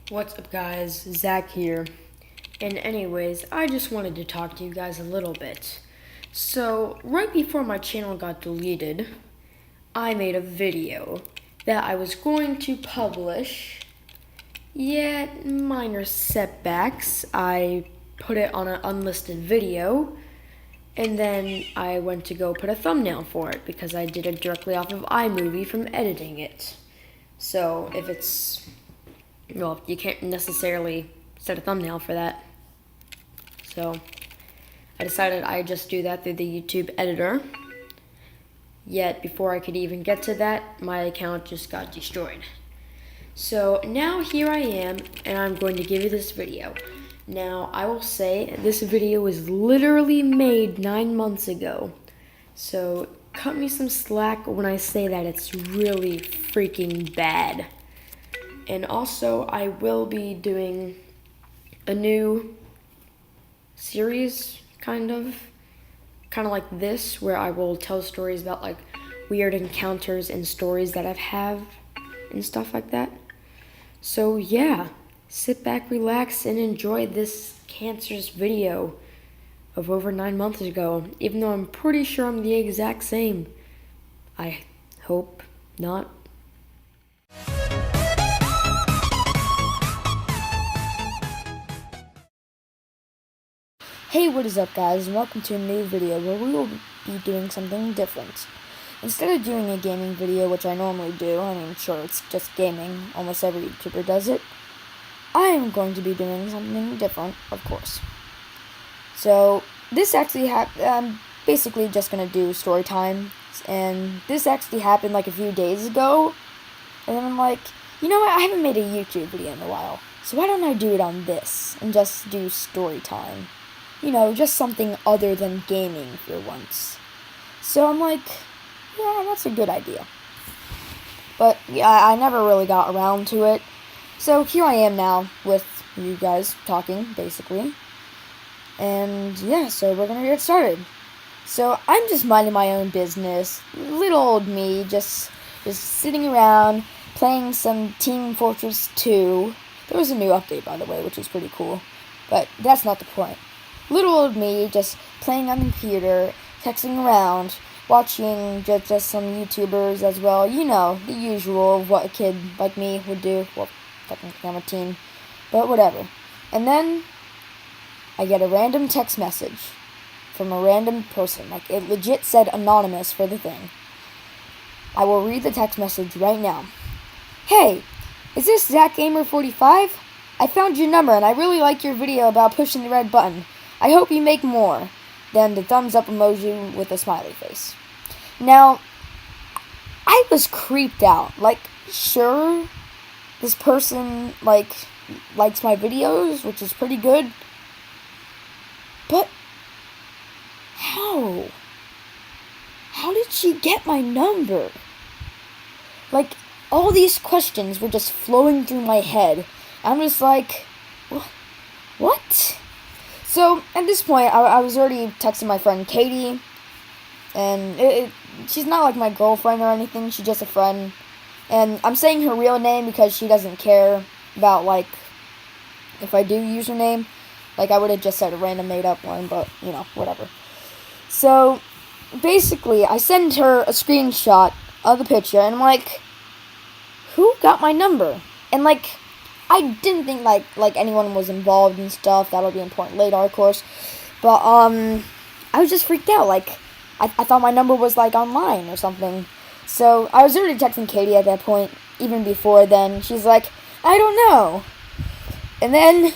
What's up, guys? Zach here. And anyways, I just wanted to talk to you guys a little bit. So, right before my channel got deleted, I made a video that I was going to publish, yet minor setbacks. I put it on an unlisted video, and then I went to go put a thumbnail for it because I did it directly off of iMovie from editing it. So, if it's well, you can't necessarily set a thumbnail for that. So I decided I'd just do that through the YouTube editor. Yet before I could even get to that, my account just got destroyed. So now here I am, and I'm going to give you this video. Now I will say this video was literally made 9 months ago. So cut me some slack when I say that it's really freaking bad. And also, I will be doing a new series, kind of like this, where I will tell stories about like weird encounters and stories that I've had and stuff like that. So yeah, sit back, relax, and enjoy this cancerous video of over 9 months ago, even though I'm pretty sure I'm the exact same. I hope not. Hey, what is up, guys, and welcome to a new video where we will be doing something different. Instead of doing a gaming video, which I normally do, I mean, sure, it's just gaming, almost every YouTuber does it, I am going to be doing something different, of course. So, this actually I'm basically just going to do story time, and this actually happened like a few days ago, and then I'm like, you know what, I haven't made a YouTube video in a while, so why don't I do it on this, and just do story time. You know, just something other than gaming for once. So I'm like, yeah, that's a good idea. But yeah, I never really got around to it. So here I am now with you guys talking, basically. And yeah, so we're gonna get started. So I'm just minding my own business. Little old me, just sitting around, playing some Team Fortress 2. There was a new update, by the way, which is pretty cool. But that's not the point. Little old me, just playing on the computer, texting around, watching just some YouTubers as well. You know, the usual of what a kid like me would do. Well, technically I'm a teen, but whatever. And then I get a random text message from a random person. Like, it legit said anonymous for the thing. I will read the text message right now. Hey, is this Zach Gamer 45? I found your number and I really like your video about pushing the red button. I hope you make more. Then the thumbs up emoji with a smiley face. Now, I was creeped out. Like, sure, this person, likes my videos, which is pretty good. But, how? How did she get my number? Like, all these questions were just flowing through my head. I'm just like, what? So, at this point, I was already texting my friend Katie, and she's not like my girlfriend or anything, she's just a friend, and I'm saying her real name because she doesn't care about, like, if I do use her name. Like, I would have just said a random made-up one, but, you know, whatever. So, basically, I send her a screenshot of the picture, and I'm like, who got my number? And, like, I didn't think like anyone was involved and stuff. That'll be important later, of course. But I was just freaked out. Like, I thought my number was like online or something. So I was already texting Katie at that point. Even before then, she's like, I don't know. And then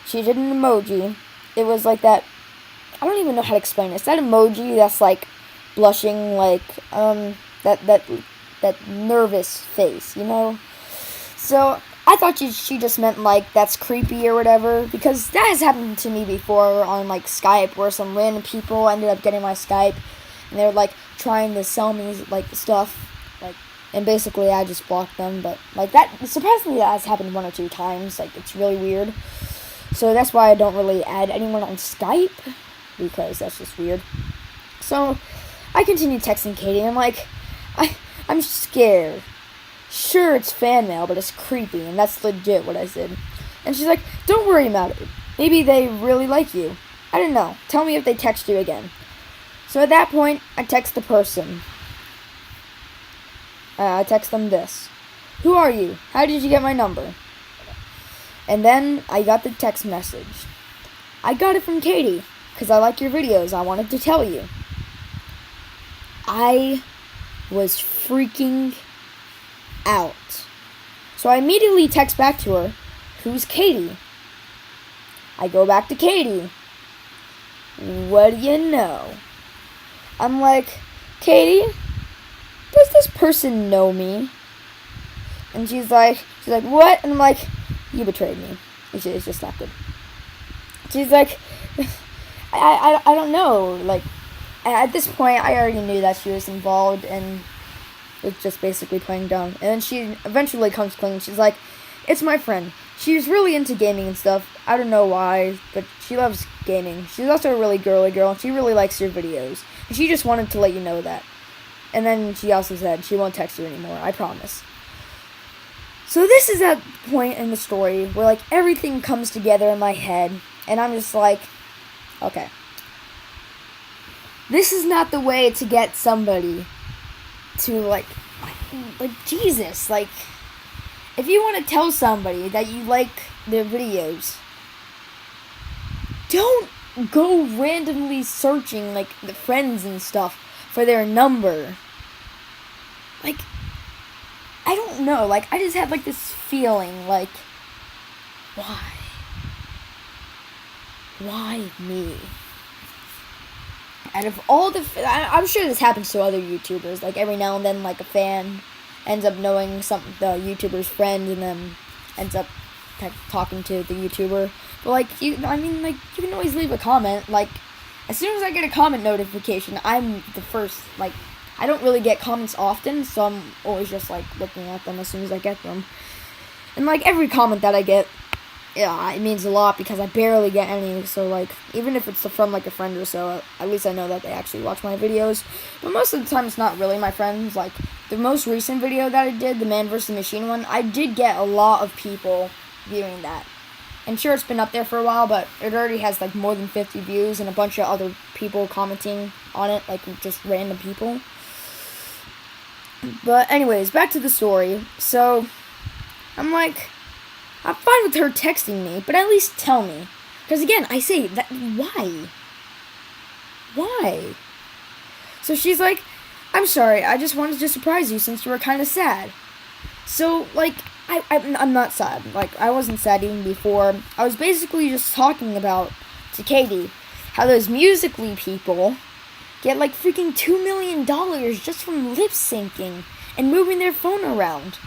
she did an emoji. It was like that. I don't even know how to explain it. It's that emoji that's like blushing, like that nervous face, you know. So I thought she just meant, like, that's creepy or whatever, because that has happened to me before on, like, Skype, where some random people ended up getting my Skype, and they were, like, trying to sell me, like, stuff, like, and basically I just blocked them, but, like, that, surprisingly, that has happened 1 or 2 times, like, it's really weird, so that's why I don't really add anyone on Skype, because that's just weird. So I continued texting Katie, and I'm like, I'm scared. Sure, it's fan mail, but it's creepy, and that's legit what I said. And she's like, don't worry about it. Maybe they really like you. I don't know. Tell me if they text you again. So at that point, I text the person. I text them this. Who are you? How did you get my number? And then I got the text message. I got it from Katie, because I like your videos. I wanted to tell you. I was freaking out. So I immediately text back to her, who's Katie? I go back to Katie. What do you know? I'm like, Katie, does this person know me? And she's like, what? And I'm like, you betrayed me. It's just not good. She's like, I don't know. Like, at this point, I already knew that she was involved and was just basically playing dumb. And then she eventually comes clean. She's like, it's my friend. She's really into gaming and stuff. I don't know why, but she loves gaming. She's also a really girly girl, and she really likes your videos. And she just wanted to let you know that. And then she also said she won't text you anymore, I promise. So this is that point in the story where, like, everything comes together in my head, and I'm just like, okay. This is not the way to get somebody to, like Jesus, like, if you want to tell somebody that you like their videos, don't go randomly searching, like, the friends and stuff for their number. Like, I don't know, like, I just have, like, this feeling, like, why? Why me? Out of all the, I'm sure this happens to other YouTubers, like, every now and then, like, a fan ends up knowing the YouTuber's friend and then ends up talking to the YouTuber. But, like, you can always leave a comment. Like, as soon as I get a comment notification, I'm the first, like, I don't really get comments often, so I'm always just, like, looking at them as soon as I get them. And, like, every comment that I get, yeah, it means a lot because I barely get any, so, like, even if it's from, like, a friend or so, at least I know that they actually watch my videos. But most of the time, it's not really my friends. Like, the most recent video that I did, the Man vs. Machine one, I did get a lot of people viewing that. And sure, it's been up there for a while, but it already has, like, more than 50 views and a bunch of other people commenting on it, like, just random people. But anyways, back to the story. So, I'm like, I'm fine with her texting me, but at least tell me. Because again, I say, that why? Why? So she's like, I'm sorry, I just wanted to surprise you since you were kind of sad. So, like, I'm not sad. Like, I wasn't sad even before. I was basically just talking about, to Katie, how those Musical.ly people get, like, freaking $2 million just from lip syncing and moving their phone around.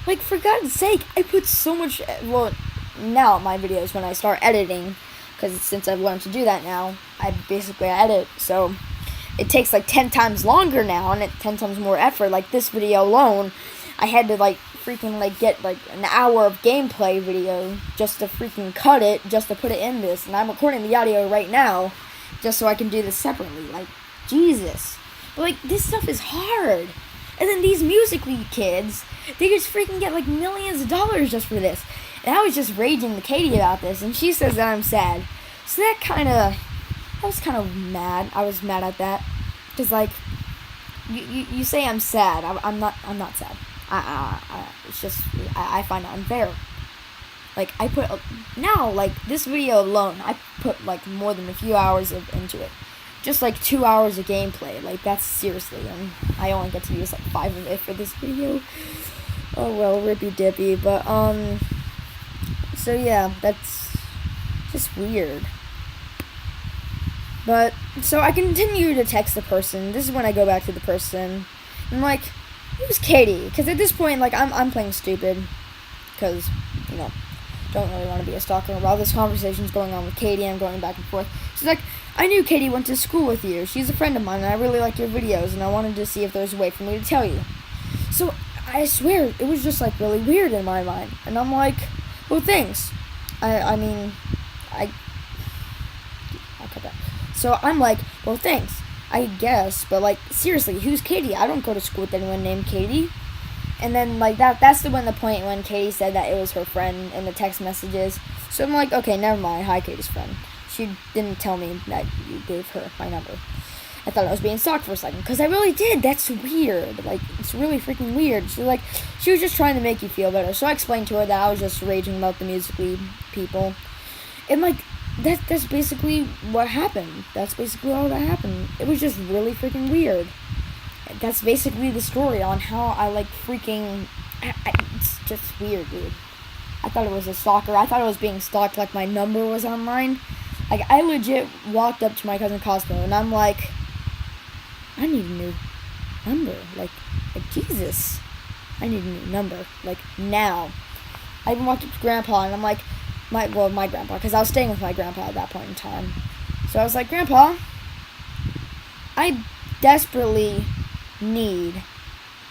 Like, for God's sake, I put so much, well, now my videos when I start editing, because since I've learned to do that now, I basically edit, so it takes, like, 10 times longer now, and 10 times more effort. Like, this video alone, I had to, like, freaking, like, get, like, an hour of gameplay video just to freaking cut it, just to put it in this, and I'm recording the audio right now, just so I can do this separately. Like, Jesus. But, like, this stuff is hard. And then these Musical.ly kids, they just freaking get, like, millions of dollars just for this. And I was just raging to Katie about this, and she says that I'm sad. So I was kind of mad. I was mad at that. Because, like, you say I'm sad. I'm not sad. It's just, I find it unfair. Like, I put, now, like, this video alone, I put, like, more than a few hours into it. Just, like, 2 hours of gameplay. Like, that's seriously, and I only get to use, like, 5 of it for this video. Oh, well, rippy dippy. But, so, yeah, that's just weird. But, so I continue to text the person. This is when I go back to the person. I'm like, who's Katie? Because at this point, like, I'm playing stupid. Because, you know, don't really want to be a stalker. While this conversation's going on with Katie, I'm going back and forth. She's like, I knew Katie went to school with you. She's a friend of mine, and I really like your videos, and I wanted to see if there was a way for me to tell you. So, I swear, it was just, like, really weird in my mind. And I'm like, well, thanks. I'll cut that. So, I'm like, well, thanks. I guess, but, like, seriously, who's Katie? I don't go to school with anyone named Katie. And then, like, that's the point when Katie said that it was her friend in the text messages. So I'm like, okay, never mind. Hi, Katie's friend. She didn't tell me that you gave her my number. I thought I was being stalked for a second, because I really did. That's weird. Like, it's really freaking weird. She was just trying to make you feel better. So I explained to her that I was just raging about the Musical.ly people. And, like, that's basically what happened. That's basically all that happened. It was just really freaking weird. That's basically the story on how I, like, freaking... it's just weird, dude. I thought it was a stalker. I thought I was being stalked, like my number was online. Like, I legit walked up to my cousin Cosmo, and I'm like... I need a new number. Like Jesus. I need a new number. Like, now. I even walked up to Grandpa, and I'm like, my Grandpa, because I was staying with my Grandpa at that point in time. So I was like, Grandpa, I desperately need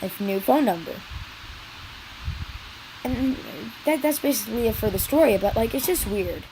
a new phone number. And that's basically it for the story, but, like, it's just weird.